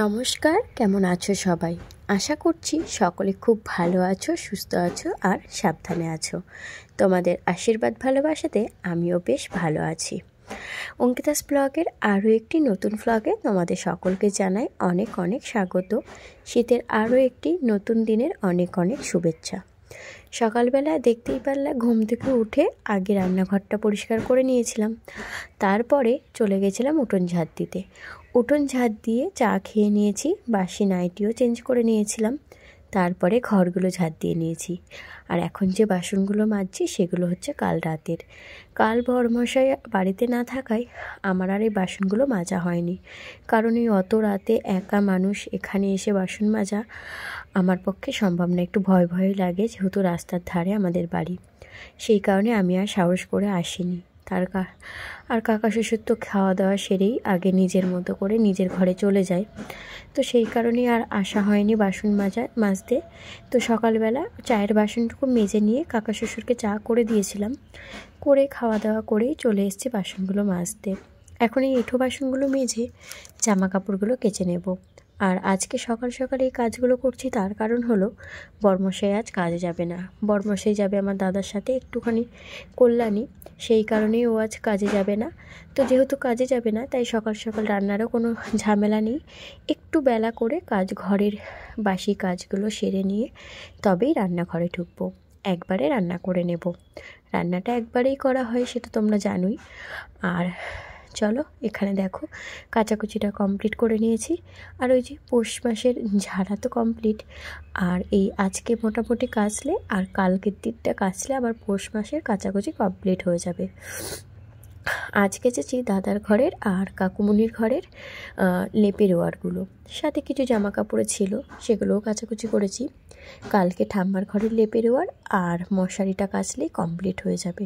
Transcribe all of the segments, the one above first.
নমস্কার, কেমন আছো সবাই? আশা করছি সকলে খুব ভালো আছো, সুস্থ আছো আর সাবধানে আছো। তোমাদের আশীর্বাদ ভালোবাসাতে আমিও বেশ ভালো আছি। অঙ্কিতাস ব্লগের আরও একটি নতুন ব্লগে তোমাদের সকলকে জানাই অনেক অনেক স্বাগত। শীতের আরও একটি নতুন দিনের অনেক অনেক শুভেচ্ছা। সকালবেলা দেখতেই পারলে ঘুম থেকে উঠে আগে রান্নাঘরটা পরিষ্কার করে নিয়েছিলাম, তারপরে চলে গেছিলাম উঠোন ঝাড় দিতে। উঠোন ঝাড় দিয়ে চা খেয়ে নিয়েছি, বাসি নাইটিও চেঞ্জ করে নিয়েছিলাম, তারপরে ঘরগুলো ঝাড় দিয়ে নিয়েছি। আর এখন যে বাসনগুলো মাজছি সেগুলো হচ্ছে কাল রাতের। কাল বরমশাই বাড়িতে না থাকায় আমার আর এই বাসনগুলো মাজা হয়নি, কারণ এই অত রাতে একা মানুষ এখানে এসে বাসন মাজা আমার পক্ষে সম্ভব না। একটু ভয় ভয় লাগে, যেহেতু রাস্তার ধারে আমাদের বাড়ি, সেই কারণে আমি আর সাহস করে আসিনি। আর কাকা শ্বশুর তো খাওয়া দাওয়া সেরেই আগে নিজের মতো করে নিজের ঘরে চলে যায়, তো সেই কারণেই আর আসা হয়নি বাসন মাজতে। তো সকালবেলা চায়ের বাসনটুকু মেজে নিয়ে কাকা শ্বশুরকে চা করে দিয়েছিলাম, করে খাওয়া দাওয়া করেই চলে এসেছি বাসনগুলো মাজতে। এখন এই এঁঠো বাসনগুলো মেজে জামা কাপড়গুলো কেচে নেব। আর আজকে সকাল সকাল এই কাজগুলো করছি তার কারণ হলো বরমশাই আজ কাজে যাবে না। বরমশাই যাবে আমার দাদার সাথে একটুখানি কল্যাণী, সেই কারণেই ও আজ কাজে যাবে না। তো যেহেতু কাজে যাবে না, তাই সকাল সকাল রান্নারও কোনো ঝামেলা নেই। একটু বেলা করে ঘরের বাসি কাজগুলো সেরে নিয়ে তবেই রান্নাঘরে ঢুকবো, একবারে রান্না করে নেব। রান্নাটা একবারেই করা হয় সেটা তোমরা জানোই। আর চলো, এখানে দেখো কাচাকুচিটা কমপ্লিট করে নিয়েছি। আর ওই যে পৌষ মাসের ঝাড়া তো কমপ্লিট, আর এই আজকে মোটামুটি কাচলে আর কালকের দিকটা কাচলে আবার পৌষ মাসের কাচাকুচি কমপ্লিট হয়ে যাবে। আজ কেচেছি দাদার ঘরের আর কাকুমনির ঘরের লেপের ওয়ারগুলো, সাথে কিছু জামা কাপড় ছিল সেগুলোও কাচাকুচি করেছি। কালকে ঠাম্মার ঘরের লেপের ওয়ার আর মশারিটা কাচলেই কমপ্লিট হয়ে যাবে।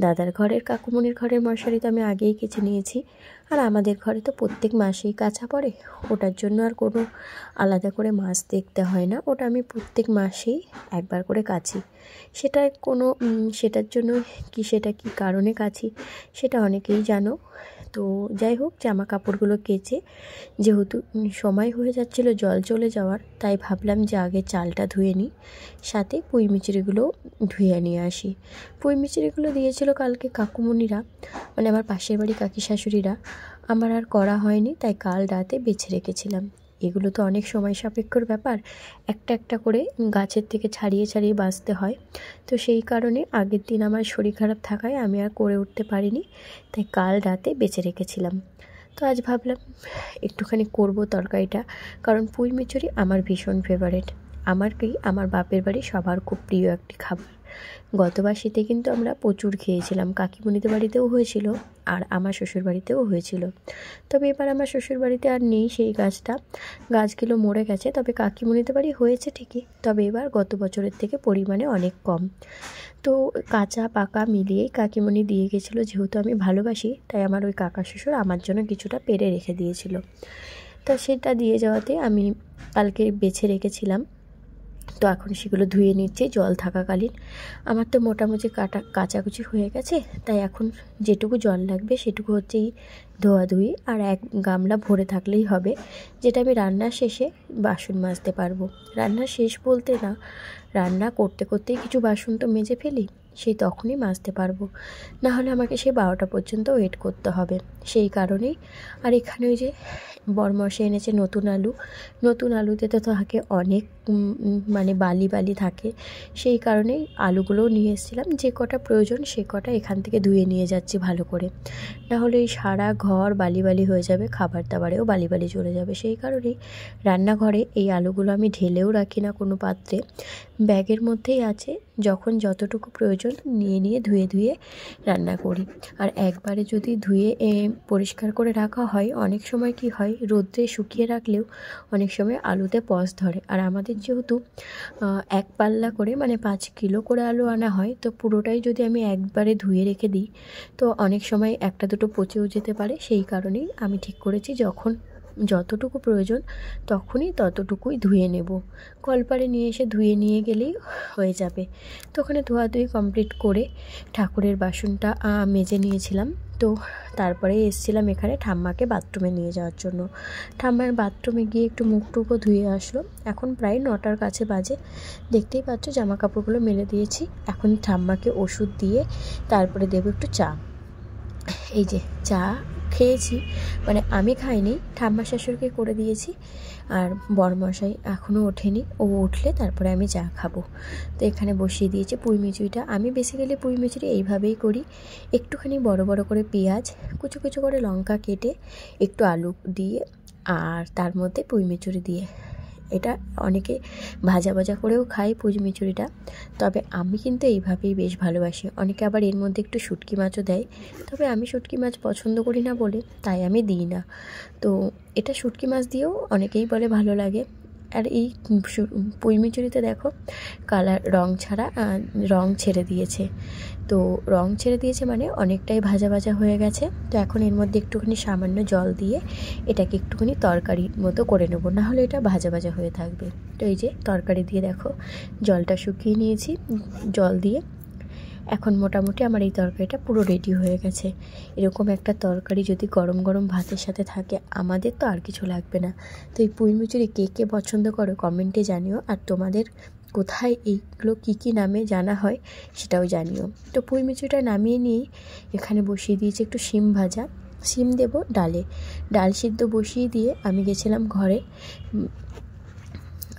দাদার ঘরের কাকুমনির ঘরের মশারি তো আমি আগেই কেচে নিয়েছি, আর আমাদের ঘরে তো প্রত্যেক মাসেই কাচা পড়ে, ওটার জন্য আর কোনো আলাদা করে মাস দেখতে হয় না। ওটা আমি প্রত্যেক মাসেই একবার করে কাচি। সেটার জন্য সেটা কি কারণে কাচি সেটা অনেকেই জানো। তো যাই হোক, জামা কাপড়গুলো কেচে যেহেতু সময় হয়ে যাচ্ছিলো জল চলে যাওয়ার, তাই ভাবলাম যে আগে চালটা ধুয়ে নিই, সাথে পুঁই মিচড়িগুলো ধুয়ে নিয়ে আসি। পুঁই মিচড়িগুলো দিয়েছিল কালকে কাকুমনিরা, মানে আমার পাশের বাড়ি কাকি শাশুড়িরা। আমার আর করা হয়নি, তাই কাল রাতে বেছে রেখেছিলাম। এগুলো তো অনেক সময় সাপেক্ষর ব্যাপার, একটা একটা করে গাছের থেকে ছাড়িয়ে ছাড়িয়ে বাছতে হয়। তো সেই কারণে আগের দিন আমার শরীর খারাপ থাকায় আমি আর করে উঠতে পারিনি, তাই কাল রাতে বেছে রেখেছিলাম। তো আজ ভাবলাম একটুখানি করব তরকারিটা, কারণ পুঁই মিচড়ি আমার ভীষণ ফেভারিট। আমার বাপের বাড়ি সবার খুব প্রিয় একটি খাবার। গতবার শীতে কিন্তু আমরা প্রচুর খেয়েছিলাম, কাকিমণিদের বাড়িতেও হয়েছিল আর আমার শ্বশুর বাড়িতেও হয়েছিল। তবে এবার আমার শ্বশুর বাড়িতে আর নেই সেই গাছগুলো মরে গেছে, তবে কাকিমণিদের বাড়ি হয়েছে ঠিকই, তবে এবার গত বছরের থেকে পরিমাণে অনেক কম। তো কাঁচা পাকা মিলিয়েই কাকিমণি দিয়ে গেছিলো, যেহেতু আমি ভালোবাসি তাই আমার ওই কাকা শ্বশুর আমার জন্য কিছুটা পেরে রেখে দিয়েছিল। তো সেটা দিয়ে যাওয়াতে আমি কালকে বেছে রেখেছিলাম। তো এখন সেগুলো ধুয়ে নিচ্ছি জল থাকাকালীন। আমার তো মোটামুটি কাচাকুচি হয়ে গেছে, তাই এখন যেটুকু জল লাগবে সেটুকু হচ্ছেই ধোয়াধুয়ি, আর এক গামলা ভরে থাকলেই হবে, যেটা আমি রান্নার শেষে বাসন মাজতে পারবো। রান্নার শেষ বলতে না, রান্না করতে করতেই কিছু বাসন তো মেজে ফেলি, সেই তখনই মাজতে পারবো, না হলে আমাকে সেই 12টা পর্যন্ত ওয়েট করতে হবে। সেই কারণেই। আর এখানে ওই যে বরমশাই এনেছে নতুন আলুতে তো থাকে অনেক মানে বালি বালি থাকে, সেই কারণেই আলুগুলোও নিয়ে এসেছিলাম। যে কটা প্রয়োজন সে কটা এখান থেকে ধুয়ে নিয়ে যাচ্ছি ভালো করে, না হলে এই সারা ঘর বালি বালি হয়ে যাবে, খাবার দাবারেও বালি বালি চলে যাবে। সেই কারণেই রান্নাঘরে এই আলুগুলো আমি ঢেলেও রাখি না কোনো পাত্রে, ব্যাগের মধ্যেই আছে, যখন যতটুকু প্রয়োজন নিয়ে ধুয়ে রান্না করি। আর একবারে যদি ধুয়ে পরিষ্কার করে রাখা হয়, অনেক সময় কি হয়, রোদ্রে শুকিয়ে রাখলেও অনেক সময় আলুতে পচ ধরে। আর আমাদের যেহেতু এক পাল্লা করে মানে 5 কিলো করে আলু আনা হয়, তো পুরোটাই যদি আমি একবারে ধুয়ে রেখে দিই তো অনেক সময় একটা দুটো পচেও যেতে পারে। সেই কারণেই আমি ঠিক করেছি যখন যতটুকু প্রয়োজন তখনই ততটুকুই ধুয়ে নেব। কলপারে নিয়ে এসে ধুয়ে নিয়ে গেলেই হয়ে যাবে। তো ওখানে ধোয়াধুয়ি কমপ্লিট করে ঠাকুরের বাসনটা মেজে নিয়েছিলাম। তো তারপরে এসেছিলাম এখানে ঠাম্মাকে বাথরুমে নিয়ে যাওয়ার জন্য। ঠাম্মার বাথরুমে গিয়ে একটু মুখ টুকও ধুয়ে আসলো। এখন প্রায় 9টার কাছে বাজে। দেখতেই পাচ্ছ জামা কাপড়গুলো মেলে দিয়েছি। এখন ঠাম্মাকে ওষুধ দিয়ে তারপরে দেবো একটু চা। এই যে চা খেয়েছি, মানে আমি খাইনি, ঠাম্মা শাশুড়িকে করে দিয়েছি। আর বরমশাই এখনও ওঠেনি, ও উঠলে তারপরে আমি চা খাবো। তো এখানে বসিয়ে দিয়েছি পুঁই মিচুরিটা। আমি বেসিক্যালি পুঁই মিচুরি এইভাবেই করি, একটুখানি বড় বড় করে পেঁয়াজ, কুচো কুচো করে লঙ্কা কেটে, একটু আলু দিয়ে আর তার মধ্যে পুঁই মিচুরি দিয়ে। এটা অনেকে ভাজা ভাজা করেও খায় পুঁই মিচুরিটা, তবে আমি কিন্তু এইভাবেই বেশ ভালোবাসি। অনেকে আবার এর মধ্যে একটু শুটকি মাছও দেয়, তবে আমি শুটকি মাছ পছন্দ করি না বলে তাই আমি দিই না। তো এটা শুটকি মাছ দিয়েও অনেকেই বলে ভালো লাগে। আর এই পুঁই মিচুরিতে দেখো কালার রং ছেড়ে দিয়েছে। তো রং ছেড়ে দিয়েছে মানে অনেকটাই ভাজা ভাজা হয়ে গেছে। তো এখন এর মধ্যে একটুখানি সামান্য জল দিয়ে এটাকে একটুখানি তরকারির মতো করে নেবো, নাহলে এটা ভাজা ভাজা হয়ে থাকবে। তো এই যে তরকারি দিয়ে দেখো জলটা শুকিয়ে নিয়েছি জল দিয়ে। এখন মোটামুটি আমার এই তরকারিটা পুরো রেডি হয়ে গেছে। এরকম একটা তরকারি যদি গরম গরম ভাতের সাথে থাকে, আমাদের তো আর কিছু লাগবে না। তো এই পুঁই মিচুরি কে কে পছন্দ করো কমেন্টে জানিও, আর তোমাদের কোথায় এইগুলো কী নামে জানা হয় সেটাও জানিও। তো পুঁই মিচুরিটা নামিয়ে নিয়েই এখানে বসিয়ে দিয়েছি একটু শিম ভাজা। শিম দেবো ডালে, ডাল সিদ্ধ বসিয়ে দিয়ে আমি গেছিলাম ঘরে।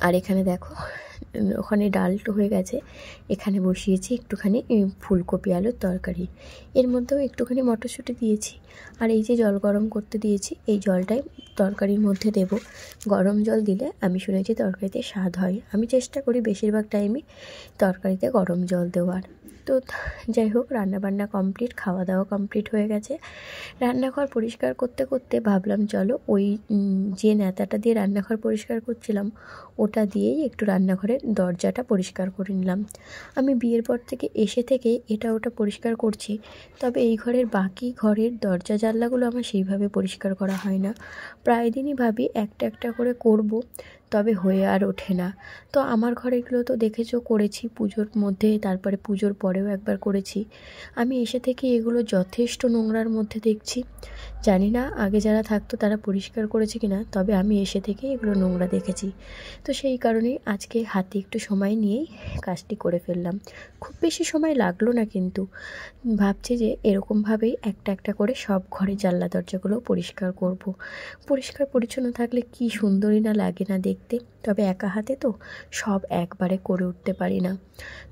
আর এখানে দেখো ওখানে ডাল হয়ে গেছে, এখানে বসিয়েছি একটুখানি ফুলকপি আলুর তরকারি। এর মধ্যেও একটুখানি মটরশুঁটি দিয়েছি। আর এই যে জল গরম করতে দিয়েছি, এই জলটাই তরকারির মধ্যে দেব। গরম জল দিলে আমি শুনেছি তরকারিতে স্বাদ হয়। আমি চেষ্টা করি বেশিরভাগ টাইমই তরকারিতে গরম জল দেওয়ার। তো যাই হোক, রান্নাবান্না কমপ্লিট, খাওয়া দাওয়া কমপ্লিট হয়ে গেছে। রান্নাঘর পরিষ্কার করতে করতে ভাবলাম চলো ওই যে ন্যাতাটা দিয়ে রান্নাঘর পরিষ্কার করছিলাম ওটা দিয়েই একটু রান্নাঘরের দরজাটা পরিষ্কার করে নিলাম। আমি বিয়ের পর থেকে এসে থেকে এটা ওটা পরিষ্কার করছি, তবে এই ঘরের বাকি ঘরের দরজা জানলাগুলো আমার সেইভাবে পরিষ্কার করা হয় না। প্রায় দিনই ভাবি একটা একটা করে করব, তবে হয়ে আর ওঠে না। তো আমার ঘরেগুলো তো দেখেছো করেছি পুজোর মধ্যে, তারপরে পুজোর পরেও একবার করেছি। আমি এসে থেকে এগুলো যথেষ্ট নোংরার মধ্যে দেখছি। জানি না আগে যারা থাকতো তারা পরিষ্কার করেছে কিনা, তবে আমি এসে থেকে এগুলো নোংরা দেখেছি। তো সেই কারণেই আজকে হাতে একটু সময় নিয়েই কাজটি করে ফেললাম। খুব বেশি সময় লাগলো না, কিন্তু ভাবছি যে এরকমভাবেই একটা একটা করে সব ঘরের জানলা দরজাগুলো পরিষ্কার করব। পরিষ্কার পরিচ্ছন্ন থাকলে কি সুন্দরই না লাগে না দেখতে, তবে একা হাতে তো সব একবারে করে উঠতে পারি না।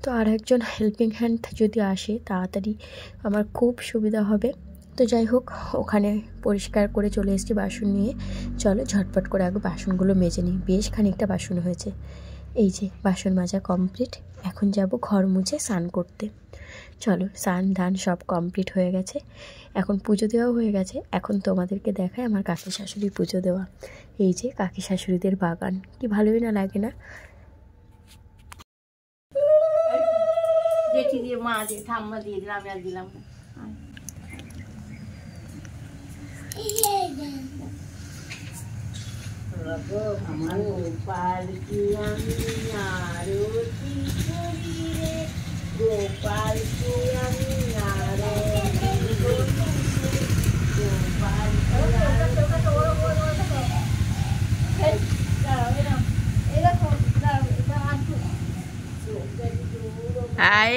তো আর একজন হেল্পিং হ্যান্ড যদি আসে তাড়াতাড়ি আমার খুব সুবিধা হবে। তো যাই হোক, ওখানে পরিষ্কার করে চলে এসেছি বাসন নিয়ে। চলো ঝটপট করে আগে বাসনগুলো মেজে নিই, বেশ খানিকটা বাসন হয়েছে। এই যে বাসন মাজা কমপ্লিট, এখন যাব ঘর মুছে স্নান করতে। চলো, স্নান ধান সব কমপ্লিট হয়ে গেছে, এখন পুজো দেওয়াও হয়ে গেছে। এখন তোমাদেরকে দেখায় আমার কাকি শাশুড়ির পুজো দেওয়া। এই যে কাকি শাশুড়িদের বাগান, কি ভালোই না লাগে না? জেঠি দিয়ে মা দিয়ে ঠাম্মা দিয়ে দিলাম, আমি আর দিলাম না। আমার গোপাল কি আমি আরতি করি রে, গোপাল কি আমি আরতি করি, গোপাল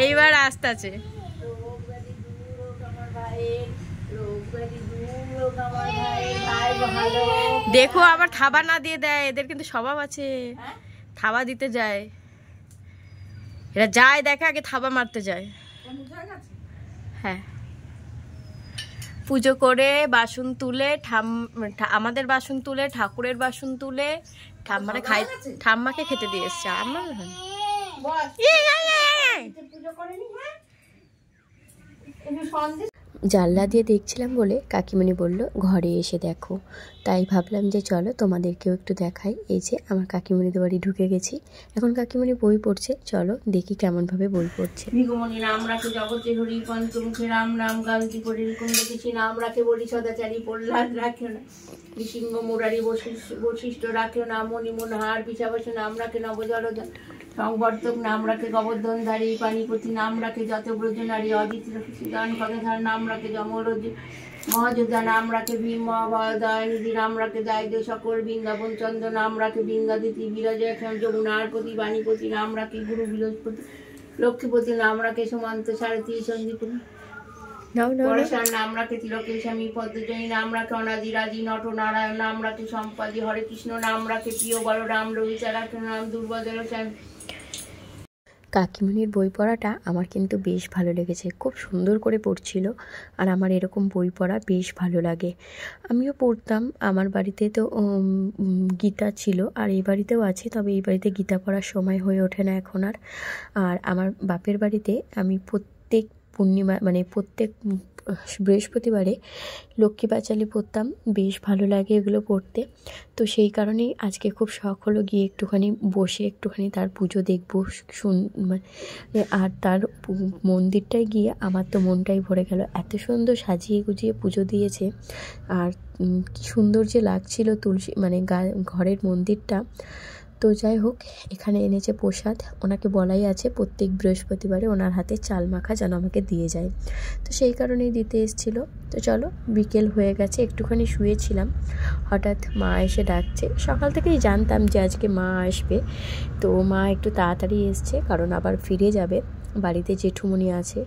এইবার আস্তে আছে। দেখো আবার থাবা না দিয়ে দেয়, এদের কিন্তু স্বভাব আছে, থাবা দিতে যায়। এরা যায় দেখে আগে থাবা মারতে যায়। হ্যাঁ, পুজো করে বাসন তুলে আমাদের বাসন তুলে ঠাকুরের বাসন তুলে ঠাম্মাকে খেতে দিয়ে এসছে। আমার জানলা দিয়ে দেখছিলাম বলে কাকিমণি বলল ঘরে এসে দেখো। তাই ভাবলাম যে চলো তোমাদেরকেও একটু দেখাই। এই যে আমার কাকিমণিদের বাড়ি ঢুকে গেছি। এখন কাকিমণি বই পড়ছে, চলো দেখি কেমনভাবে বই পড়ছে। ভিগুমণি নাম রাখে জগতে হরি পঞ্চমুখে রাম নাম গান্তি পড়ি কুণ্ডকিছি নাম রাখে বলি সদাচারী প্রহ্লাদ রাখেও না নৃসিংহ মুরারি বশিষ্ঠ রাখেও না মণি মনোহার পিছাবাসে নাম রাখে নবজলধন সংবর্ধক নাম রাখে গোবর্ধনধারী পানিপতি নাম রাখে যত ব্রজ নারী অজিত সুদান গদাধার নাম রাখে যমরজ মহাযোদ্ধা নাম রাখে ভীম দয়ানিধি নাম রাখে দায়িত্ব সকল বৃন্দাবন চন্দ্র নাম রাখে বৃন্দাদিতি বিরাজয় যমুনারপতি বাণীপতি নাম রাখে গুরু বৃহস্পতি লক্ষ্মীপতি নাম রাখে সুমন্ত সারথী সন্দীপনী পরেশার নাম রাখে তিলকের স্বামী পদ্মজনী নাম রাখে অনাদি রাজি নট নারায়ণ নাম রাখে সম্পাদি হরে কৃষ্ণ নাম রাখে প্রিয় বলরাম রবিচা রাখে নাম দুর্বদল স্বামী। কাকিমণির বই পড়াটা আমার কিন্তু বেশ ভালো লেগেছে, খুব সুন্দর করে পড়ছিল। আর আমার এরকম বই পড়া বেশ ভালো লাগে, আমিও পড়তাম। আমার বাড়িতে তো গীতা ছিল, আর এই বাড়িতেও আছে, তবে এই বাড়িতে গীতা পড়ার সময় হয়ে ওঠে না এখন আর। আর আমার বাপের বাড়িতে আমি প্রত্যেক পূর্ণিমা মানে প্রত্যেক বৃহস্পতিবারে লক্ষ্মী পাঁচালি পড়তাম, বেশ ভালো লাগে এগুলো পড়তে। তো সেই কারণেই আজকে খুব শখ হলো গিয়ে একটুখানি বসে একটুখানি তার পুজো দেখবো আর তার মন্দিরটায় গিয়ে আমার তো মনটাই ভরে গেল। এত সুন্দর সাজিয়ে গুজিয়ে পুজো দিয়েছে, আর কি সুন্দর যে লাগছিল তুলসী মানে ঘরের মন্দিরটা। তো যাই হোক, এখানে এনেছে প্রসাদ, ওনাকে বলাই আছে প্রত্যেক বৃহস্পতিবারে ওনার হাতে চাল মাখা যেন আমাকে দিয়ে যায়, তো সেই কারণেই দিতে এসেছিলো। তো চলো, বিকেল হয়ে গেছে, একটুখানি শুয়েছিলাম, হঠাৎ মা এসে ডাকছে। সকাল থেকেই জানতাম যে আজকে মা আসবে, তো মা একটু তাড়াতাড়ি এসছে, কারণ আবার ফিরে যাবে, বাড়িতে জেঠুমনি আছে,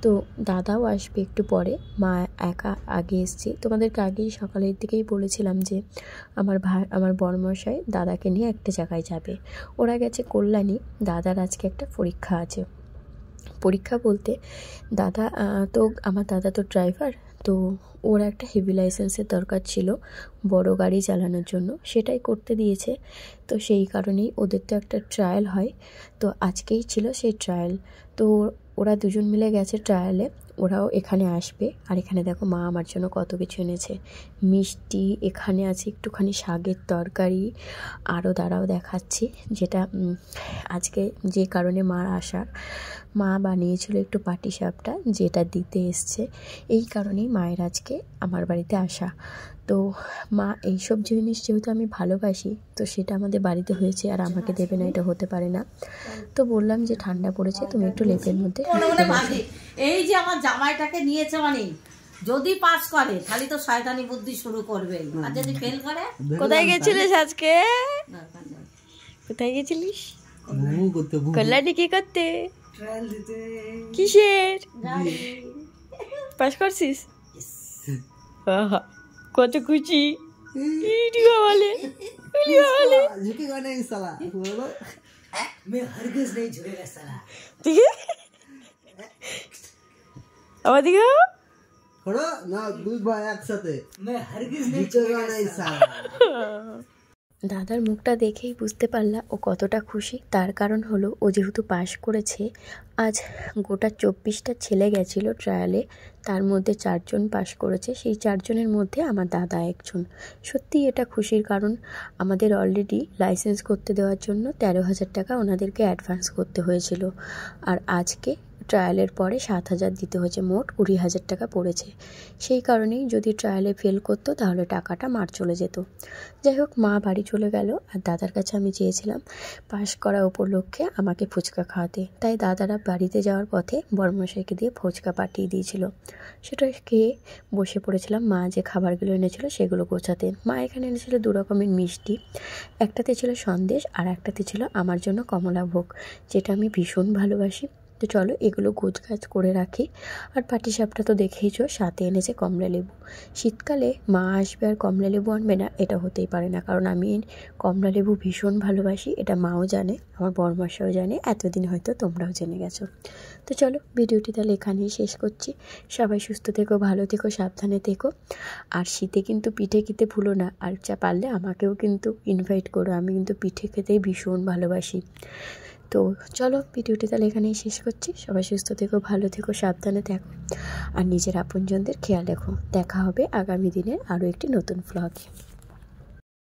তো দাদাও আসবে একটু পরে। মা একা আগে এসছে। তোমাদেরকে আগেই সকালের দিকেই বলেছিলাম যে আমার বড়মশাই দাদাকে নিয়ে একটা জায়গায় যাবে, ওরা গেছে কল্যাণী। দাদার আজকে একটা পরীক্ষা আছে। পরীক্ষা বলতে আমার দাদা তো ড্রাইভার, তো ওর একটা হেভি লাইসেন্সের দরকার ছিল বড় গাড়ি চালানোর জন্য, সেটাই করতে দিয়েছে। তো সেই কারণেই ওদের তো একটা ট্রায়াল হয়, তো আজকেই ছিল সেই ট্রায়াল। তো ওরা দুজন মিলে গেছে ট্রায়ালে, ওরাও এখানে আসবে। আর এখানে দেখো মা আমার জন্য কত কিছু এনেছে, মিষ্টি, এখানে আছে একটুখানি শাকের তরকারি, আরও দাঁড়াও দেখাচ্ছি, যেটা আজকে যে কারণে মার আসার, মা বানিয়েছিল একটু পাটিসাপটা, যেটা দিতে এসছে। এই কারণেই মায়ের আজকে আমার বাড়িতে আসা। তো মা এইসব জিনিস যেহেতু আমি ভালোবাসি, তো সেটা আমাদের বাড়িতে হয়েছে, আর আমাকে দেবে না এটা হতে পারে না। তো বললাম যে ঠান্ডা পড়েছে, তুমি একটু লেপের মধ্যে। এই যে আমার জামাইটাকে নিয়েছে, মানে যদি পাস করে তাহলে তো শয়তানি বুদ্ধি শুরু করবে, আর যদি ফেল করে। কোথায় গেছিলিস আজকে? কোথায় গেছিলিস? কল্যাণী কি করতে? কিসের? পাস করছিস? কত খুশি বলে। আমার দিকে দাদার মুখটা দেখেই বুঝতে পারলা ও কতটা খুশি। তার কারণ হলো, ও যেহেতু পাশ করেছে, আজ গোটা 24টা ছেলে গেছিলো ট্রায়ালে, তার মধ্যে 4 জন পাশ করেছে। সেই 4 জনের মধ্যে আমার দাদা একজন। সত্যিই এটা খুশির কারণ। আমাদের অলরেডি লাইসেন্স করতে দেওয়ার জন্য 13,000 টাকা ওনাদেরকে অ্যাডভান্স করতে হয়েছিল, আর আজকে ট্রায়ালের পরে 7,000 দিতে হয়েছে, মোট 20,000 টাকা পড়েছে। সেই কারণেই যদি ট্রায়ালে ফেল করতো তাহলে টাকাটা মার চলে যেত। যাই হোক, মা বাড়ি চলে গেল, আর দাদার কাছে আমি চেয়েছিলাম পাশ করা উপলক্ষে আমাকে ফুচকা খাওয়াতে। তাই দাদারা বাড়িতে যাওয়ার পথে বড়মশাইকে দিয়ে ফুচকা পাঠিয়ে দিয়েছিল, সেটা খেয়ে বসে পড়েছিলাম মা যে খাবারগুলো এনেছিল সেগুলো গোছাতে। মা এখানে এনেছিল 2 রকমের মিষ্টি, একটাতে ছিল সন্দেশ আর একটাতে ছিল আমার জন্য কমলাভোগ, যেটা আমি ভীষণ ভালোবাসি। তো চলো এগুলো গোছগাছ করে রাখি। আর পাটিসাপটা তো দেখেইছো, সাথে এনেছে কমলা লেবু। শীতকালে মা আসবে আর কমলা লেবু আনবে না, এটা হতেই পারে না, কারণ আমি কমলা লেবু ভীষণ ভালোবাসি, এটা মাও জানে, আমার বড়মশাও জানে, এতদিন হয়তো তোমরাও জেনে গেছো। তো চলো ভিডিওটি তাহলে এখানেই শেষ করছি। সবাই সুস্থ থেকো, ভালো থেকো, সাবধানে থেকো। আর শীতে কিন্তু পিঠে খেতে ভুলো না, আর পারলে আমাকেও কিন্তু ইনভাইট করো, আমি কিন্তু পিঠে খেতেই ভীষণ ভালোবাসি। তো চলো ভিডিওটি তাহলে এখানেই শেষ করছি। সবাই সুস্থ থেকো, ভালো থেকো, সাবধানে থেকো আর নিজের আপনজনদের খেয়াল রেখো। দেখা হবে আগামী দিনের আরও একটি নতুন ভ্লগে।